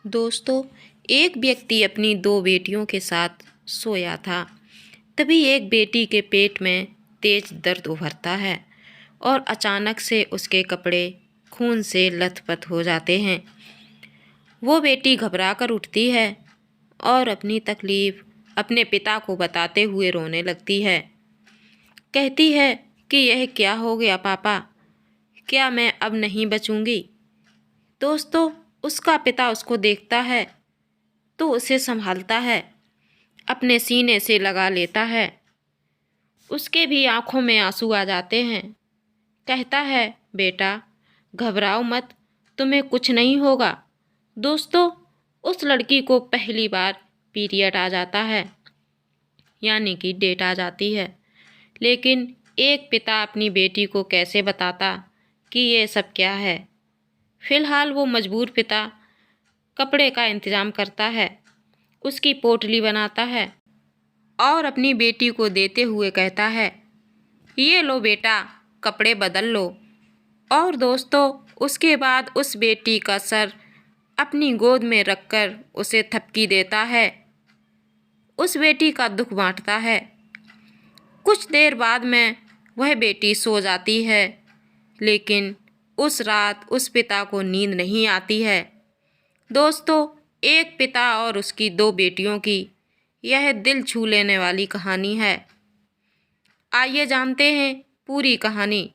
दोस्तों, एक व्यक्ति अपनी दो बेटियों के साथ सोया था। तभी एक बेटी के पेट में तेज दर्द उभरता है और अचानक से उसके कपड़े खून से लथपथ हो जाते हैं। वो बेटी घबरा कर उठती है और अपनी तकलीफ अपने पिता को बताते हुए रोने लगती है। कहती है कि यह क्या हो गया पापा, क्या मैं अब नहीं बचूंगी। दोस्तों, उसका पिता उसको देखता है तो उसे संभालता है, अपने सीने से लगा लेता है। उसके भी आंखों में आंसू आ जाते हैं। कहता है, बेटा घबराओ मत, तुम्हें कुछ नहीं होगा। दोस्तों, उस लड़की को पहली बार पीरियड आ जाता है, यानी कि डेट आ जाती है। लेकिन एक पिता अपनी बेटी को कैसे बताता कि ये सब क्या है। फिलहाल वो मजबूर पिता कपड़े का इंतजाम करता है, उसकी पोटली बनाता है और अपनी बेटी को देते हुए कहता है, ये लो बेटा, कपड़े बदल लो। और दोस्तों, उसके बाद उस बेटी का सर अपनी गोद में रखकर उसे थपकी देता है, उस बेटी का दुख बांटता है। कुछ देर बाद में वह बेटी सो जाती है, लेकिन उस रात उस पिता को नींद नहीं आती है। दोस्तों, एक पिता और उसकी दो बेटियों की यह दिल छू लेने वाली कहानी है। आइए जानते हैं पूरी कहानी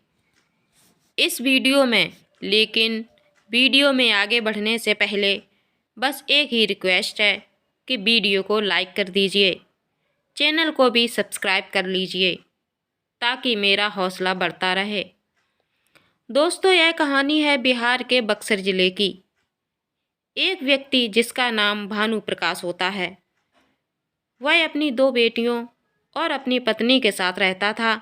इस वीडियो में। लेकिन वीडियो में आगे बढ़ने से पहले बस एक ही रिक्वेस्ट है कि वीडियो को लाइक कर दीजिए, चैनल को भी सब्सक्राइब कर लीजिए ताकि मेरा हौसला बढ़ता रहे। दोस्तों, यह कहानी है बिहार के बक्सर ज़िले की। एक व्यक्ति जिसका नाम भानु प्रकाश होता है, वह अपनी दो बेटियों और अपनी पत्नी के साथ रहता था।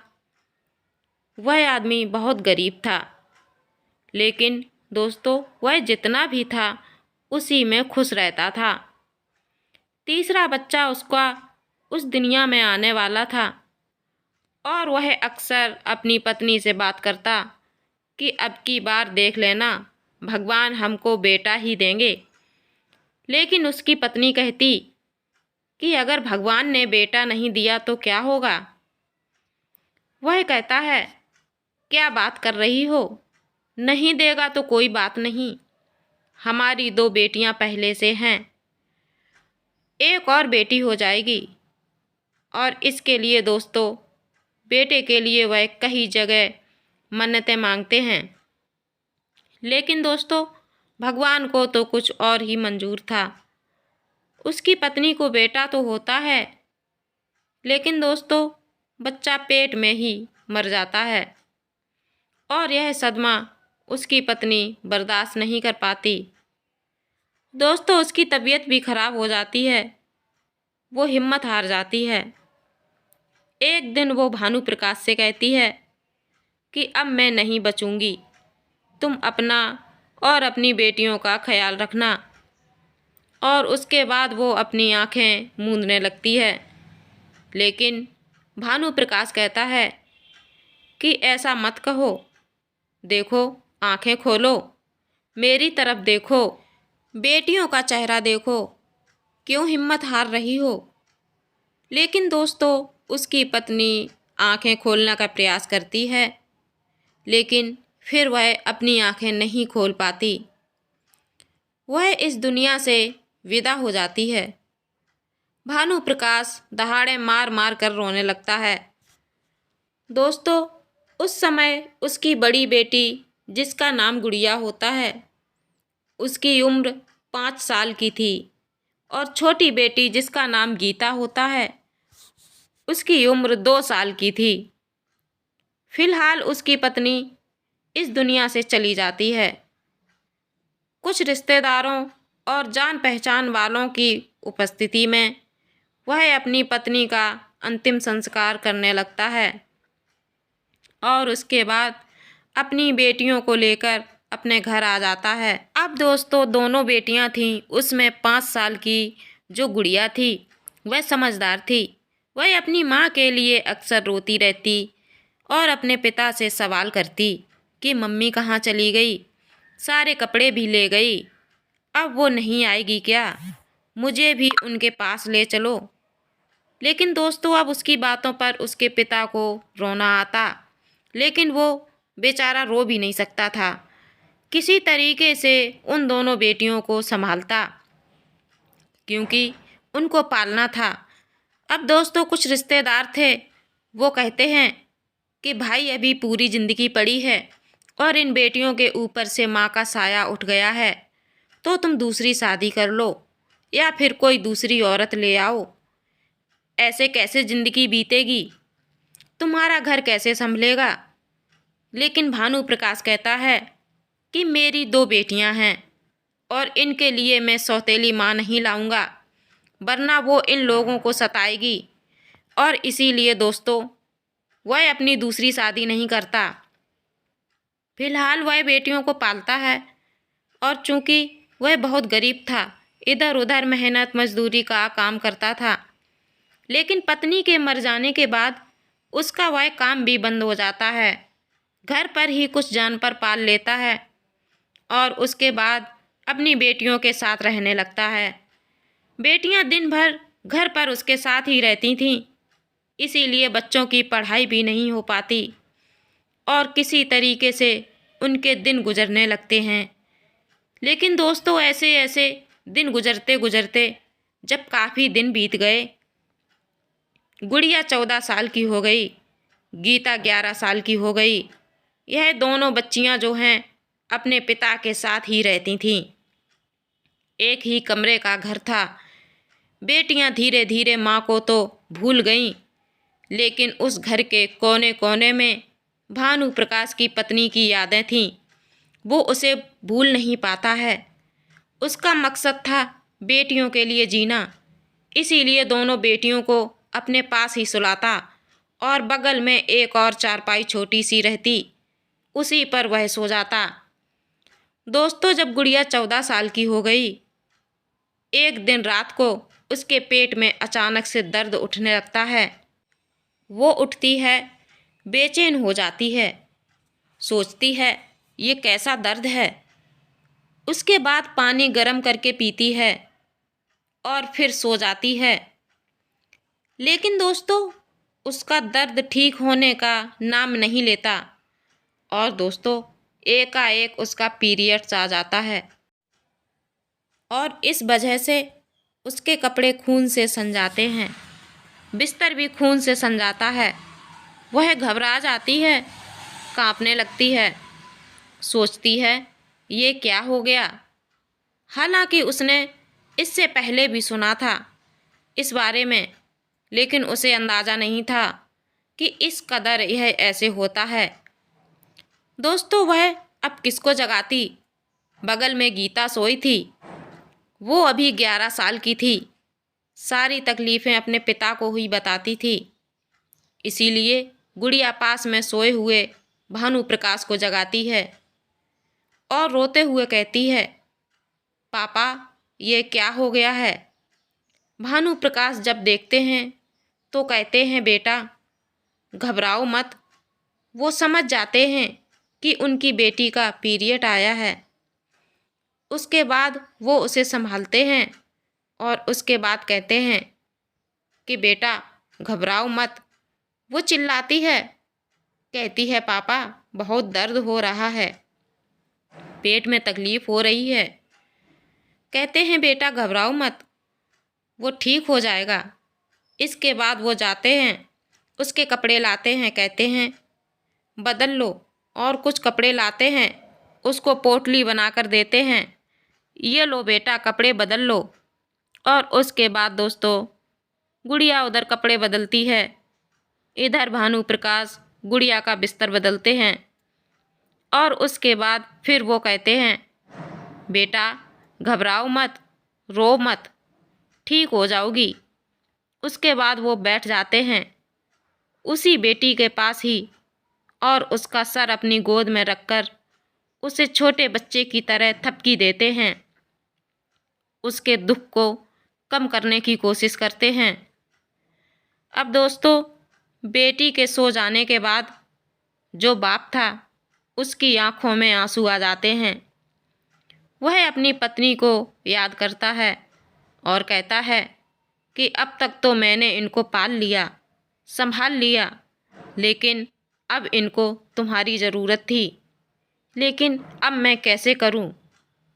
वह आदमी बहुत गरीब था, लेकिन दोस्तों वह जितना भी था उसी में खुश रहता था। तीसरा बच्चा उसका उस दुनिया में आने वाला था और वह अक्सर अपनी पत्नी से बात करता कि अब की बार देख लेना, भगवान हमको बेटा ही देंगे। लेकिन उसकी पत्नी कहती कि अगर भगवान ने बेटा नहीं दिया तो क्या होगा। वह कहता है, क्या बात कर रही हो, नहीं देगा तो कोई बात नहीं, हमारी दो बेटियां पहले से हैं, एक और बेटी हो जाएगी। और इसके लिए दोस्तों, बेटे के लिए वह कई जगह मन्नतें मांगते हैं। लेकिन दोस्तों, भगवान को तो कुछ और ही मंजूर था। उसकी पत्नी को बेटा तो होता है, लेकिन दोस्तों बच्चा पेट में ही मर जाता है और यह सदमा उसकी पत्नी बर्दाश्त नहीं कर पाती। दोस्तों, उसकी तबीयत भी खराब हो जाती है, वो हिम्मत हार जाती है। एक दिन वो भानु प्रकाश से कहती है कि अब मैं नहीं बचूंगी, तुम अपना और अपनी बेटियों का ख्याल रखना। और उसके बाद वो अपनी आंखें मूंदने लगती है। लेकिन भानु प्रकाश कहता है कि ऐसा मत कहो, देखो, आंखें खोलो, मेरी तरफ देखो, बेटियों का चेहरा देखो, क्यों हिम्मत हार रही हो। लेकिन दोस्तों, उसकी पत्नी आंखें खोलने का प्रयास करती है, लेकिन फिर वह अपनी आंखें नहीं खोल पाती। वह इस दुनिया से विदा हो जाती है। भानु प्रकाश दहाड़े मार मार कर रोने लगता है। दोस्तों, उस समय उसकी बड़ी बेटी, जिसका नाम गुड़िया होता है, उसकी उम्र 5 साल की थी और छोटी बेटी जिसका नाम गीता होता है, उसकी उम्र 2 साल की थी। फिलहाल उसकी पत्नी इस दुनिया से चली जाती है। कुछ रिश्तेदारों और जान पहचान वालों की उपस्थिति में वह अपनी पत्नी का अंतिम संस्कार करने लगता है और उसके बाद अपनी बेटियों को लेकर अपने घर आ जाता है। अब दोस्तों, दोनों बेटियां थीं, उसमें 5 साल की जो गुड़िया थी वह समझदार थी। वह अपनी माँ के लिए अक्सर रोती रहती और अपने पिता से सवाल करती कि मम्मी कहाँ चली गई, सारे कपड़े भी ले गई। अब वो नहीं आएगी क्या? मुझे भी उनके पास ले चलो। लेकिन दोस्तों अब उसकी बातों पर उसके पिता को रोना आता, लेकिन वो बेचारा रो भी नहीं सकता था। किसी तरीके से उन दोनों बेटियों को संभालता, क्योंकि उनको पालना था। अब दोस्तों कुछ रिश्तेदार थे, वो कहते हैं कि भाई अभी पूरी ज़िंदगी पड़ी है और इन बेटियों के ऊपर से माँ का साया उठ गया है, तो तुम दूसरी शादी कर लो या फिर कोई दूसरी औरत ले आओ। ऐसे कैसे ज़िंदगी बीतेगी, तुम्हारा घर कैसे संभलेगा? लेकिन भानु प्रकाश कहता है कि मेरी दो बेटियां हैं और इनके लिए मैं सौतेली माँ नहीं लाऊंगा, वरना वो इन लोगों को सताएगी। और इसीलिए दोस्तों वह अपनी दूसरी शादी नहीं करता। फिलहाल वह बेटियों को पालता है और चूंकि वह बहुत गरीब था, इधर उधर मेहनत मजदूरी का काम करता था। लेकिन पत्नी के मर जाने के बाद उसका वह काम भी बंद हो जाता है। घर पर ही कुछ जानवर पाल लेता है और उसके बाद अपनी बेटियों के साथ रहने लगता है। बेटियां दिन भर घर पर उसके साथ ही रहती थीं, इसीलिए बच्चों की पढ़ाई भी नहीं हो पाती और किसी तरीके से उनके दिन गुजरने लगते हैं। लेकिन दोस्तों ऐसे ऐसे दिन गुजरते गुजरते जब काफ़ी दिन बीत गए, गुड़िया 14 साल की हो गई, गीता 11 साल की हो गई। यह दोनों बच्चियां जो हैं अपने पिता के साथ ही रहती थीं। एक ही कमरे का घर था। बेटियां धीरे धीरे माँ को तो भूल गईं, लेकिन उस घर के कोने कोने में भानु प्रकाश की पत्नी की यादें थीं। वो उसे भूल नहीं पाता है। उसका मकसद था बेटियों के लिए जीना, इसीलिए दोनों बेटियों को अपने पास ही सुलाता और बगल में एक और चारपाई छोटी सी रहती, उसी पर वह सो जाता। दोस्तों जब गुड़िया 14 साल की हो गई, एक दिन रात को उसके पेट में अचानक से दर्द उठने लगता है। वो उठती है, बेचैन हो जाती है, सोचती है ये कैसा दर्द है। उसके बाद पानी गर्म करके पीती है और फिर सो जाती है। लेकिन दोस्तों उसका दर्द ठीक होने का नाम नहीं लेता और दोस्तों एकाएक उसका पीरियड्स आ जाता है और इस वजह से उसके कपड़े खून से सन जाते हैं, बिस्तर भी खून से सन जाता है। वह घबरा जाती है, कांपने लगती है, सोचती है ये क्या हो गया। हालांकि उसने इससे पहले भी सुना था इस बारे में, लेकिन उसे अंदाज़ा नहीं था कि इस कदर यह ऐसे होता है। दोस्तों वह अब किसको जगाती? बगल में गीता सोई थी। वो अभी 11 साल की थी, सारी तकलीफ़ें अपने पिता को ही बताती थी। इसीलिए गुड़िया पास में सोए हुए भानु प्रकाश को जगाती है और रोते हुए कहती है, पापा ये क्या हो गया है? भानु प्रकाश जब देखते हैं तो कहते हैं, बेटा घबराओ मत। वो समझ जाते हैं कि उनकी बेटी का पीरियड आया है। उसके बाद वो उसे संभालते हैं और उसके बाद कहते हैं कि बेटा घबराओ मत। वो चिल्लाती है, कहती है पापा बहुत दर्द हो रहा है, पेट में तकलीफ़ हो रही है। कहते हैं बेटा घबराओ मत, वो ठीक हो जाएगा। इसके बाद वो जाते हैं, उसके कपड़े लाते हैं, कहते हैं बदल लो, और कुछ कपड़े लाते हैं, उसको पोटली बनाकर देते हैं, ये लो बेटा कपड़े बदल लो। और उसके बाद दोस्तों गुड़िया उधर कपड़े बदलती है, इधर भानु प्रकाश गुड़िया का बिस्तर बदलते हैं और उसके बाद फिर वो कहते हैं, बेटा घबराओ मत, रो मत, ठीक हो जाओगी। उसके बाद वो बैठ जाते हैं उसी बेटी के पास ही और उसका सर अपनी गोद में रखकर उसे छोटे बच्चे की तरह थपकी देते हैं, उसके दुख को कम करने की कोशिश करते हैं। अब दोस्तों बेटी के सो जाने के बाद जो बाप था उसकी आंखों में आंसू आ जाते हैं। वह अपनी पत्नी को याद करता है और कहता है कि अब तक तो मैंने इनको पाल लिया, संभाल लिया, लेकिन अब इनको तुम्हारी ज़रूरत थी। लेकिन अब मैं कैसे करूं?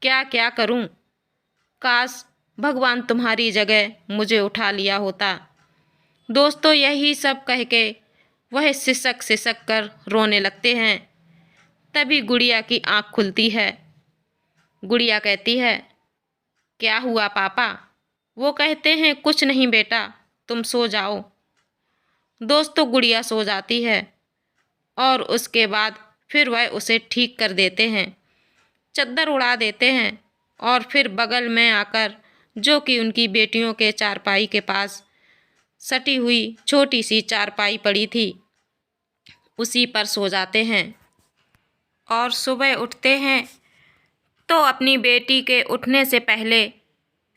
क्या क्या करूं? काश भगवान तुम्हारी जगह मुझे उठा लिया होता। दोस्तों, यही सब कह के वह सिसक सिसक कर रोने लगते हैं। तभी गुड़िया की आँख खुलती है। गुड़िया कहती है, क्या हुआ पापा? वो कहते हैं, कुछ नहीं बेटा, तुम सो जाओ। दोस्तों, गुड़िया सो जाती है और उसके बाद फिर वह उसे ठीक कर देते हैं, चद्दर उड़ा देते हैं और फिर बगल में आकर, जो कि उनकी बेटियों के चारपाई के पास सटी हुई छोटी सी चारपाई पड़ी थी, उसी पर सो जाते हैं। और सुबह उठते हैं तो अपनी बेटी के उठने से पहले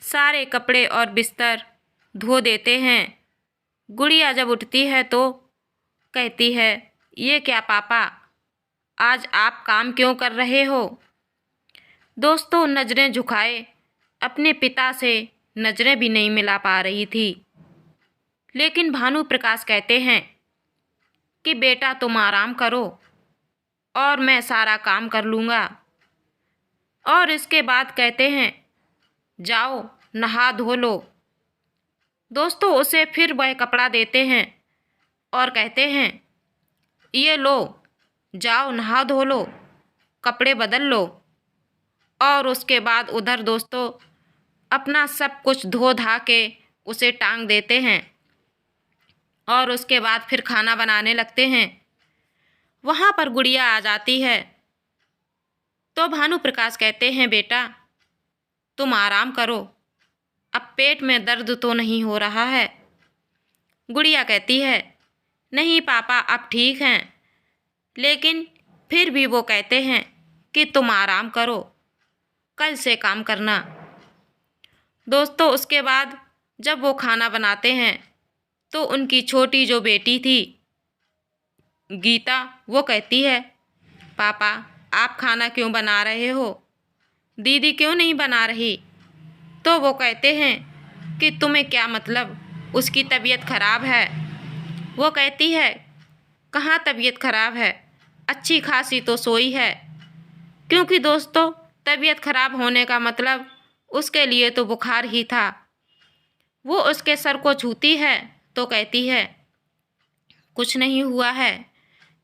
सारे कपड़े और बिस्तर धो देते हैं। गुड़िया जब उठती है तो कहती है, ये क्या पापा, आज आप काम क्यों कर रहे हो? दोस्तों, नज़रें झुकाए अपने पिता से नज़रें भी नहीं मिला पा रही थी। लेकिन भानु प्रकाश कहते हैं कि बेटा तुम आराम करो और मैं सारा काम कर लूँगा। और इसके बाद कहते हैं, जाओ नहा धो लो। दोस्तों, उसे फिर वह कपड़ा देते हैं और कहते हैं, ये लो, जाओ नहा धो लो, कपड़े बदल लो। और उसके बाद उधर दोस्तों अपना सब कुछ धो धा के उसे टांग देते हैं और उसके बाद फिर खाना बनाने लगते हैं। वहाँ पर गुड़िया आ जाती है तो भानु प्रकाश कहते हैं, बेटा तुम आराम करो, अब पेट में दर्द तो नहीं हो रहा है? गुड़िया कहती है, नहीं पापा, अब ठीक हैं। लेकिन फिर भी वो कहते हैं कि तुम आराम करो, कल से काम करना। दोस्तों, उसके बाद जब वो खाना बनाते हैं तो उनकी छोटी जो बेटी थी गीता, वो कहती है, पापा आप खाना क्यों बना रहे हो? दीदी क्यों नहीं बना रही? तो वो कहते हैं कि तुम्हें क्या मतलब, उसकी तबीयत खराब है। वो कहती है, कहाँ तबीयत खराब है, अच्छी खासी तो सोई है। क्योंकि दोस्तों तबीयत खराब होने का मतलब उसके लिए तो बुखार ही था। वो उसके सर को छूती है तो कहती है, कुछ नहीं हुआ है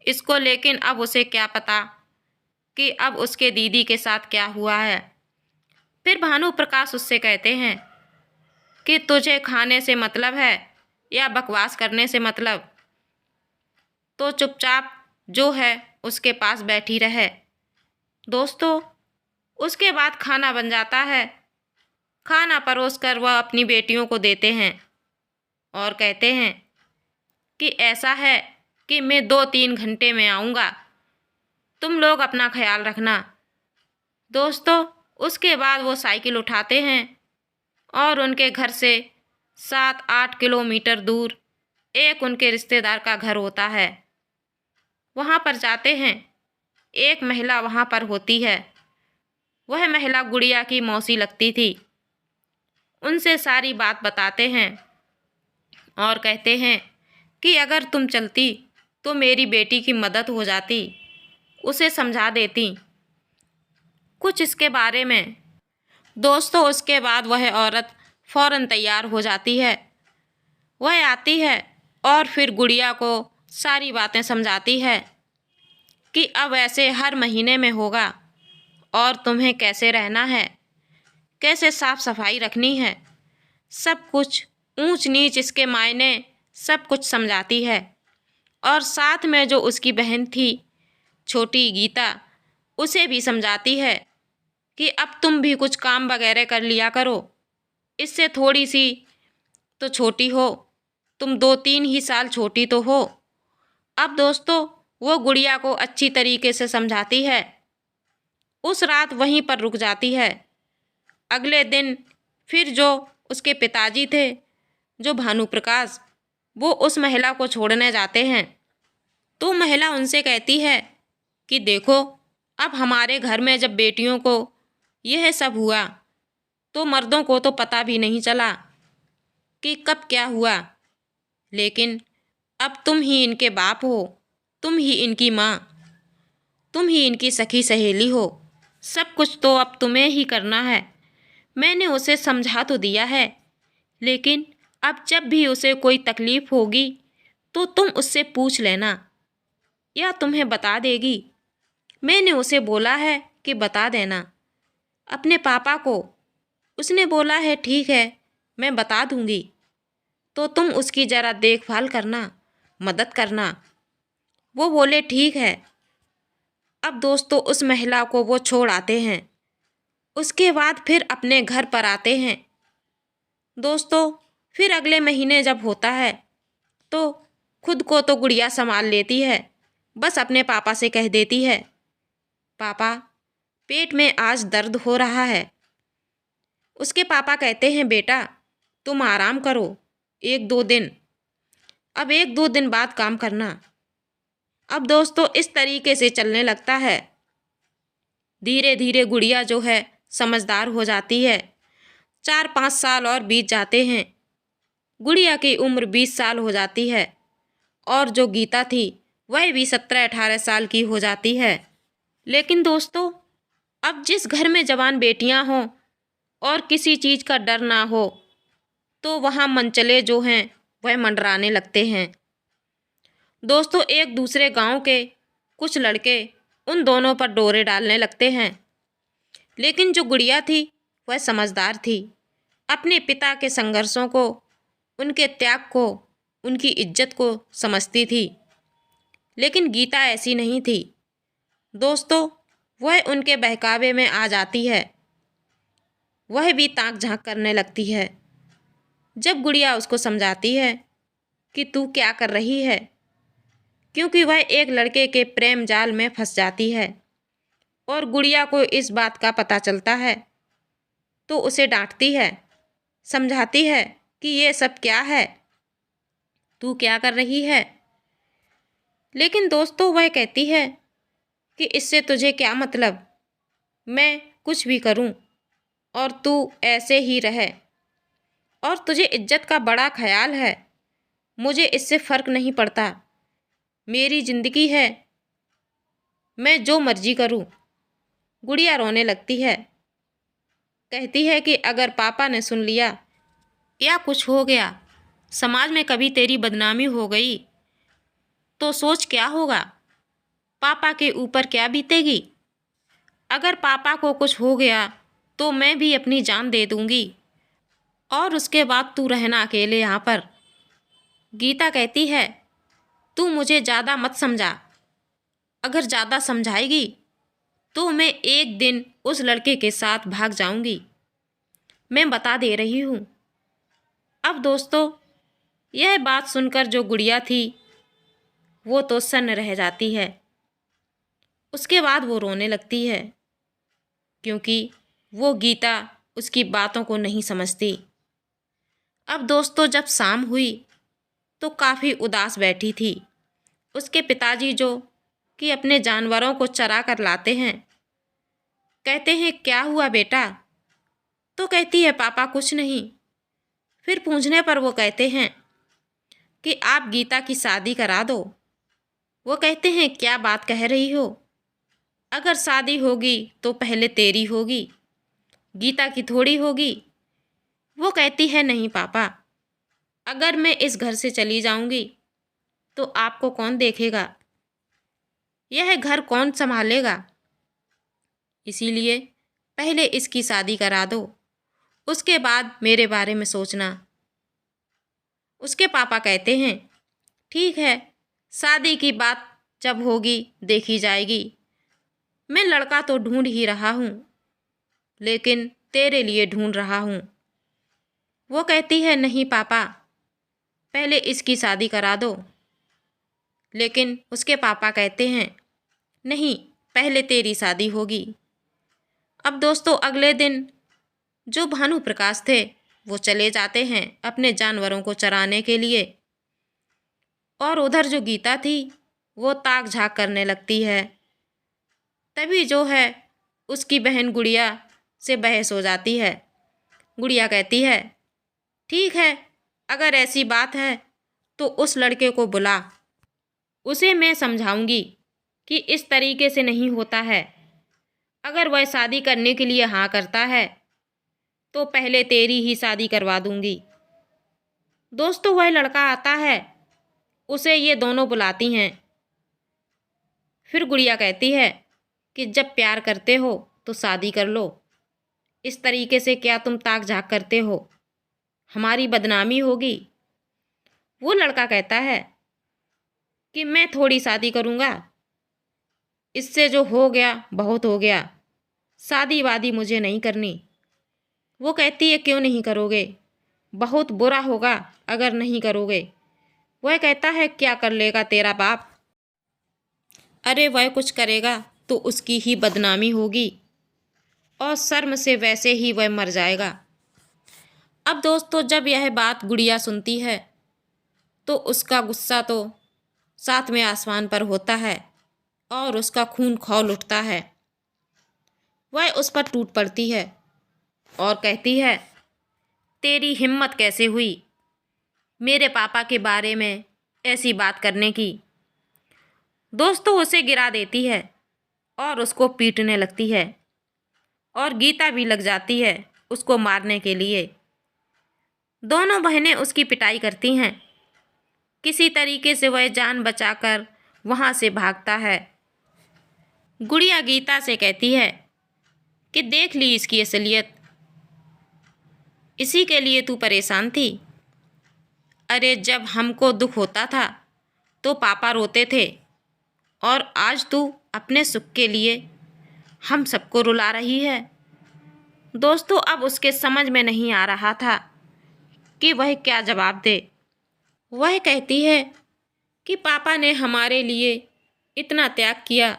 इसको। लेकिन अब उसे क्या पता कि अब उसके दीदी के साथ क्या हुआ है। फिर भानु प्रकाश उससे कहते हैं कि तुझे खाने से मतलब है या बकवास करने से मतलब, तो चुपचाप जो है उसके पास बैठी रहे। दोस्तों, उसके बाद खाना बन जाता है। खाना परोसकर वह अपनी बेटियों को देते हैं और कहते हैं कि ऐसा है कि मैं 2-3 घंटे में आऊँगा, तुम लोग अपना ख्याल रखना। दोस्तों, उसके बाद वो साइकिल उठाते हैं और उनके घर से 7-8 किलोमीटर दूर एक उनके रिश्तेदार का घर होता है, वहाँ पर जाते हैं। एक महिला वहाँ पर होती है, वह महिला गुड़िया की मौसी लगती थी। उनसे सारी बात बताते हैं और कहते हैं कि अगर तुम चलती तो मेरी बेटी की मदद हो जाती, उसे समझा देती कुछ इसके बारे में। दोस्तों, उसके बाद वह औरत फ़ौरन तैयार हो जाती है। वह आती है और फिर गुड़िया को सारी बातें समझाती है कि अब ऐसे हर महीने में होगा और तुम्हें कैसे रहना है, कैसे साफ सफाई रखनी है, सब कुछ ऊंच नीच इसके मायने सब कुछ समझाती है। और साथ में जो उसकी बहन थी छोटी गीता, उसे भी समझाती है कि अब तुम भी कुछ काम वगैरह कर लिया करो, इससे थोड़ी सी तो छोटी हो, तुम 2-3 ही साल छोटी तो हो। अब दोस्तों, वो गुड़िया को अच्छी तरीके से समझाती है। उस रात वहीं पर रुक जाती है। अगले दिन फिर जो उसके पिताजी थे, जो भानु प्रकाश, वो उस महिला को छोड़ने जाते हैं। तो महिला उनसे कहती है कि देखो, अब हमारे घर में जब बेटियों को यह सब हुआ तो मर्दों को तो पता भी नहीं चला कि कब क्या हुआ, लेकिन अब तुम ही इनके बाप हो, तुम ही इनकी माँ, तुम ही इनकी सखी सहेली हो, सब कुछ तो अब तुम्हें ही करना है। मैंने उसे समझा तो दिया है, लेकिन अब जब भी उसे कोई तकलीफ होगी तो तुम उससे पूछ लेना या तुम्हें बता देगी। मैंने उसे बोला है कि बता देना अपने पापा को। उसने बोला है ठीक है, मैं बता दूंगी, तो तुम उसकी ज़रा देखभाल करना, मदद करना। वो बोले ठीक है। अब दोस्तों उस महिला को वो छोड़ आते हैं। उसके बाद फिर अपने घर पर आते हैं। दोस्तों फिर अगले महीने जब होता है तो खुद को तो गुड़िया संभाल लेती है, बस अपने पापा से कह देती है, पापा पेट में आज दर्द हो रहा है। उसके पापा कहते हैं बेटा तुम आराम करो 1-2 दिन, अब 1-2 दिन बाद काम करना। अब दोस्तों इस तरीके से चलने लगता है। धीरे धीरे गुड़िया जो है समझदार हो जाती है। 4-5 साल और बीत जाते हैं। गुड़िया की उम्र 20 साल हो जाती है और जो गीता थी वह भी 17-18 साल की हो जाती है। लेकिन दोस्तों अब जिस घर में जवान बेटियां हों और किसी चीज़ का डर ना हो तो वहाँ मनचले जो हैं वह मंडराने लगते हैं। दोस्तों एक दूसरे गांव के कुछ लड़के उन दोनों पर डोरे डालने लगते हैं, लेकिन जो गुड़िया थी वह समझदार थी। अपने पिता के संघर्षों को, उनके त्याग को, उनकी इज्जत को समझती थी। लेकिन गीता ऐसी नहीं थी। दोस्तों वह उनके बहकावे में आ जाती है। वह भी ताक झांक करने लगती है। जब गुड़िया उसको समझाती है कि तू क्या कर रही है, क्योंकि वह एक लड़के के प्रेम जाल में फंस जाती है और गुड़िया को इस बात का पता चलता है तो उसे डांटती है, समझाती है कि ये सब क्या है, तू क्या कर रही है। लेकिन दोस्तों वह कहती है कि इससे तुझे क्या मतलब, मैं कुछ भी करूं और तू ऐसे ही रहे, और तुझे इज्जत का बड़ा ख्याल है, मुझे इससे फ़र्क नहीं पड़ता, मेरी ज़िंदगी है, मैं जो मर्जी करूं। गुड़िया रोने लगती है, कहती है कि अगर पापा ने सुन लिया या कुछ हो गया, समाज में कभी तेरी बदनामी हो गई तो सोच क्या होगा, पापा के ऊपर क्या बीतेगी। अगर पापा को कुछ हो गया तो मैं भी अपनी जान दे दूंगी और उसके बाद तू रहना अकेले यहाँ पर। गीता कहती है तू मुझे ज़्यादा मत समझा, अगर ज़्यादा समझाएगी तो मैं एक दिन उस लड़के के साथ भाग जाऊंगी, मैं बता दे रही हूँ। अब दोस्तों यह बात सुनकर जो गुड़िया थी वो तो सन्न रह जाती है। उसके बाद वो रोने लगती है, क्योंकि वो गीता उसकी बातों को नहीं समझती। अब दोस्तों जब शाम हुई तो काफ़ी उदास बैठी थी। उसके पिताजी जो कि अपने जानवरों को चरा कर लाते हैं, कहते हैं क्या हुआ बेटा, तो कहती है पापा कुछ नहीं। फिर पूछने पर वो कहते हैं कि आप गीता की शादी करा दो। वो कहते हैं क्या बात कह रही हो, अगर शादी होगी तो पहले तेरी होगी, गीता की थोड़ी होगी। वो कहती है नहीं पापा, अगर मैं इस घर से चली जाऊंगी तो आपको कौन देखेगा, यह घर कौन संभालेगा, इसीलिए पहले इसकी शादी करा दो, उसके बाद मेरे बारे में सोचना। उसके पापा कहते हैं ठीक है, शादी की बात जब होगी देखी जाएगी, मैं लड़का तो ढूंढ ही रहा हूँ, लेकिन तेरे लिए ढूंढ रहा हूँ। वो कहती है नहीं पापा, पहले इसकी शादी करा दो। लेकिन उसके पापा कहते हैं नहीं, पहले तेरी शादी होगी। अब दोस्तों अगले दिन जो भानु प्रकाश थे वो चले जाते हैं अपने जानवरों को चराने के लिए, और उधर जो गीता थी वो ताक झांक करने लगती है। तभी जो है उसकी बहन गुड़िया से बहस हो जाती है। गुड़िया कहती है, ठीक है, अगर ऐसी बात है तो उस लड़के को बुला, उसे मैं समझाऊंगी कि इस तरीके से नहीं होता है। अगर वह शादी करने के लिए हाँ करता है तो पहले तेरी ही शादी करवा दूंगी। दोस्तों, वह लड़का आता है, उसे ये दोनों बुलाती हैं। फिर गुड़िया कहती है कि जब प्यार करते हो तो शादी कर लो, इस तरीके से क्या तुम ताक झाक करते हो, हमारी बदनामी होगी। वो लड़का कहता है कि मैं थोड़ी शादी करूँगा, इससे जो हो गया बहुत हो गया, शादी वादी मुझे नहीं करनी। वो कहती है, क्यों नहीं करोगे, बहुत बुरा होगा अगर नहीं करोगे। वह कहता है, क्या कर लेगा तेरा बाप, अरे वह कुछ करेगा तो उसकी ही बदनामी होगी और शर्म से वैसे ही वह मर जाएगा। अब दोस्तों, जब यह बात गुड़िया सुनती है तो उसका गुस्सा तो सातवें आसमान पर होता है और उसका खून खौल उठता है। वह उस पर टूट पड़ती है और कहती है, तेरी हिम्मत कैसे हुई मेरे पापा के बारे में ऐसी बात करने की। दोस्तों, उसे गिरा देती है और उसको पीटने लगती है और गीता भी लग जाती है उसको मारने के लिए। दोनों बहनें उसकी पिटाई करती हैं। किसी तरीके से वह जान बचाकर वहाँ से भागता है। गुड़िया गीता से कहती है कि देख ली इसकी असलियत, इसी के लिए तू परेशान थी। अरे जब हमको दुख होता था तो पापा रोते थे और आज तू अपने सुख के लिए हम सबको रुला रही है। दोस्तों, अब उसके समझ में नहीं आ रहा था कि वह क्या जवाब दे। वह कहती है कि पापा ने हमारे लिए इतना त्याग किया,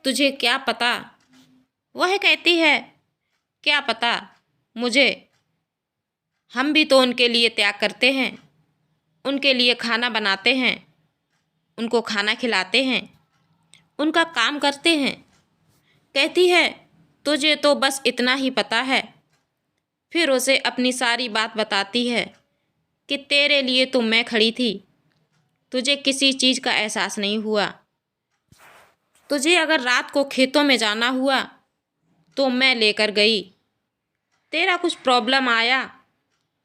तुझे क्या पता। वह कहती है, क्या पता मुझे, हम भी तो उनके लिए त्याग करते हैं, उनके लिए खाना बनाते हैं, उनको खाना खिलाते हैं, उनका काम करते हैं। कहती है, तुझे तो बस इतना ही पता है। फिर उसे अपनी सारी बात बताती है कि तेरे लिए तो मैं खड़ी थी, तुझे किसी चीज़ का एहसास नहीं हुआ। तुझे अगर रात को खेतों में जाना हुआ तो मैं लेकर गई, तेरा कुछ प्रॉब्लम आया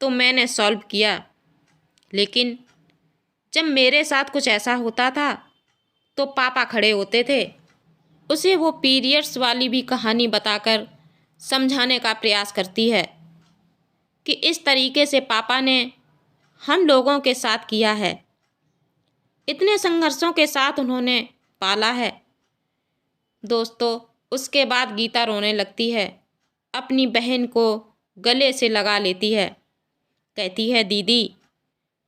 तो मैंने सॉल्व किया, लेकिन जब मेरे साथ कुछ ऐसा होता था तो पापा खड़े होते थे। उसे वो पीरियड्स वाली भी कहानी बताकर समझाने का प्रयास करती है कि इस तरीके से पापा ने हम लोगों के साथ किया है, इतने संघर्षों के साथ उन्होंने पाला है। दोस्तों, उसके बाद गीता रोने लगती है, अपनी बहन को गले से लगा लेती है। कहती है, दीदी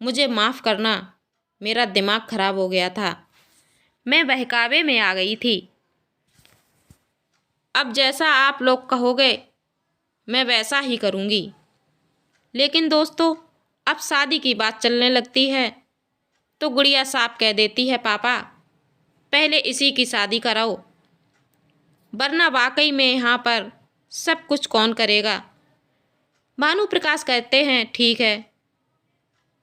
मुझे माफ़ करना, मेरा दिमाग खराब हो गया था, मैं बहकावे में आ गई थी। अब जैसा आप लोग कहोगे मैं वैसा ही करूँगी। लेकिन दोस्तों, अब शादी की बात चलने लगती है तो गुड़िया साफ कह देती है, पापा पहले इसी की शादी कराओ, वरना वाकई में यहाँ पर सब कुछ कौन करेगा। भानु प्रकाश कहते हैं, ठीक है।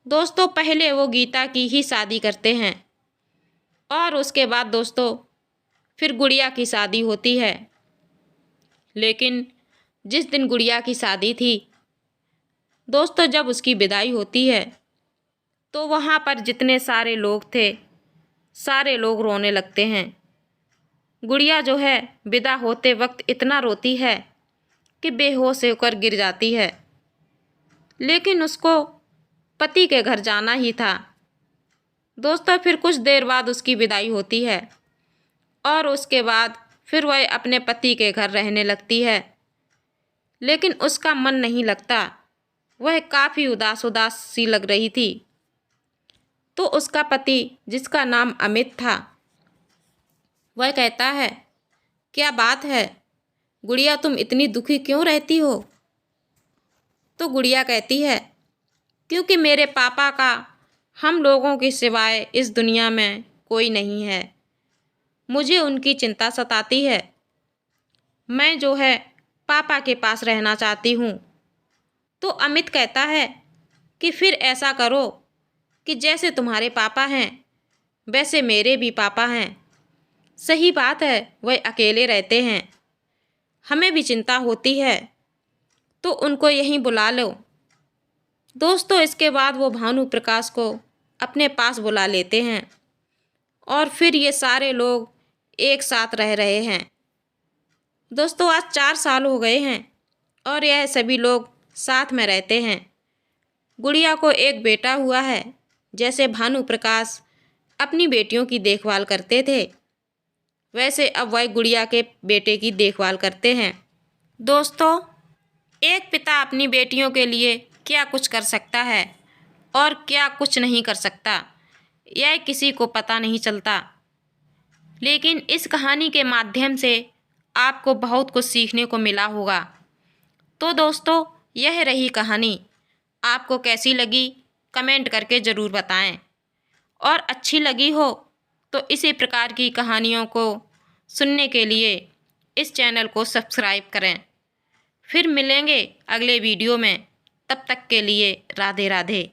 दोस्तों, पहले वो गीता की ही शादी करते हैं और उसके बाद दोस्तों फिर गुड़िया की शादी होती है। लेकिन जिस दिन गुड़िया की शादी थी दोस्तों, जब उसकी विदाई होती है तो वहाँ पर जितने सारे लोग थे सारे लोग रोने लगते हैं। गुड़िया जो है विदा होते वक्त इतना रोती है कि बेहोश होकर गिर जाती है। लेकिन उसको पति के घर जाना ही था। दोस्तों, फिर कुछ देर बाद उसकी विदाई होती है और उसके बाद फिर वह अपने पति के घर रहने लगती है। लेकिन उसका मन नहीं लगता, वह काफ़ी उदास उदास सी लग रही थी। तो उसका पति, जिसका नाम अमित था, वह कहता है, क्या बात है गुड़िया, तुम इतनी दुखी क्यों रहती हो। तो गुड़िया कहती है, क्योंकि मेरे पापा का हम लोगों के सिवाय इस दुनिया में कोई नहीं है, मुझे उनकी चिंता सताती है। मैं जो है पापा के पास रहना चाहती हूँ। तो अमित कहता है कि फिर ऐसा करो कि जैसे तुम्हारे पापा हैं वैसे मेरे भी पापा हैं। सही बात है, वह अकेले रहते हैं, हमें भी चिंता होती है, तो उनको यहीं बुला लो। दोस्तों, इसके बाद वो भानु प्रकाश को अपने पास बुला लेते हैं और फिर ये सारे लोग एक साथ रह रहे हैं। दोस्तों, आज 4 साल हो गए हैं और यह सभी लोग साथ में रहते हैं। गुड़िया को एक बेटा हुआ है। जैसे भानु प्रकाश अपनी बेटियों की देखभाल करते थे, वैसे अब वह गुड़िया के बेटे की देखभाल करते हैं। दोस्तों, एक पिता अपनी बेटियों के लिए क्या कुछ कर सकता है और क्या कुछ नहीं कर सकता, यह किसी को पता नहीं चलता। लेकिन इस कहानी के माध्यम से आपको बहुत कुछ सीखने को मिला होगा। तो दोस्तों, यह रही कहानी। आपको कैसी लगी कमेंट करके ज़रूर बताएं, और अच्छी लगी हो तो इसी प्रकार की कहानियों को सुनने के लिए इस चैनल को सब्सक्राइब करें। फिर मिलेंगे अगले वीडियो में, तब तक के लिए राधे राधे।